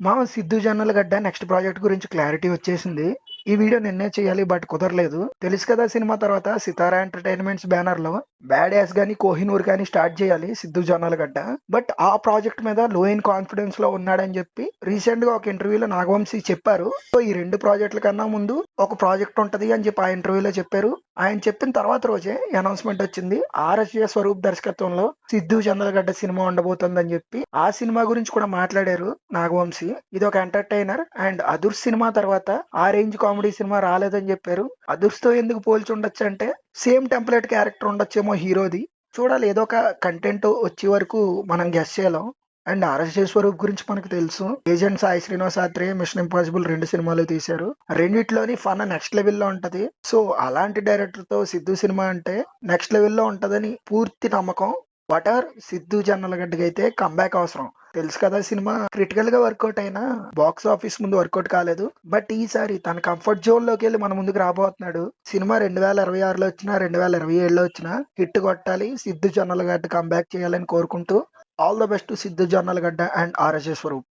మా Siddhu Jonnalagadda next project గురించి clarity వచ్చేసింది. ఈ వీడియో నిన్నే చేయాలి బట్ కుదరలేదు. తెలుసు కదా సినిమా తర్వాత సితారా ఎంటర్టైన్మెంట్స్ బ్యానర్ లో బ్యాడ్ యాస్ గానీ కోహినూర్ గానీ స్టార్ట్ చేయాలి సిద్ధు జొన్నలగడ్డ. బట్ ఆ ప్రాజెక్ట్ మీద లో ఇన్ కాన్ఫిడెన్స్ లో ఉన్నాడని చెప్పి రీసెంట్ గా ఒక ఇంటర్వ్యూలో నాగవంశీ చెప్పారు. సో ఈ రెండు ప్రాజెక్టుల కన్నా ముందు ఒక ప్రాజెక్ట్ ఉంటది అని చెప్పి ఆ ఇంటర్వ్యూలో చెప్పారు. ఆయన చెప్పిన తర్వాత రోజే అనౌన్స్మెంట్ వచ్చింది. ఆర్ఎస్ఏ స్వరూప్ దర్శకత్వంలో సిద్ధు జొన్నలగడ్డ సినిమా ఉండబోతుందని చెప్పి ఆ సినిమా గురించి కూడా మాట్లాడారు నాగవంశీ. ఇది ఒక ఎంటర్టైనర్ అండ్ అదుర్స్ సినిమా తర్వాత ఆ రేంజ్ కామెడీ సినిమా రాలేదని చెప్పారు. అదుర్స్ తో ఎందుకు పోల్చి ఉండొచ్చు అంటే సేమ్ టెంప్లెట్ క్యారెక్టర్ ఉండొచ్చేమో హీరోది. చూడాలి, ఏదో ఒక కంటెంట్ వచ్చే వరకు మనం గెస్ చేయలేం. అండ్ ఆర్ఎస్ఏ స్వరూప్ గురించి మనకు తెలుసు. Agent Sai Srinivas Athreya mission impossible 2 సినిమాలు తీశారు. రెండిట్లోని ఫన్ నెక్స్ట్ లెవెల్ లో ఉంటది. సో అలాంటి డైరెక్టర్ తో సిద్ధు సినిమా అంటే నెక్స్ట్ లెవెల్ లో ఉంటదని పూర్తి నమ్మకం. బటర్ సిద్ధు జొన్నలగడ్డకి అయితే కంబ్యాక్ అవసరం. తెలుసు కదా, సినిమా క్రిటికల్ గా వర్కౌట్ అయినా బాక్స్ ఆఫీస్ ముందు వర్కౌట్ కాలేదు. బట్ ఈసారి తన కంఫర్ట్ జోన్ లోకి వెళ్ళి మన ముందుకు రాబోతున్నాడు. సినిమా 2026లో వచ్చినా 2027లో వచ్చినా హిట్ కొట్టాలి, సిద్ధు జొన్నలగడ్డ కంబ్యాక్ చేయాలని కోరుకుంటూ all the best to Siddhu Jonnalagadda and RSS Swaroop.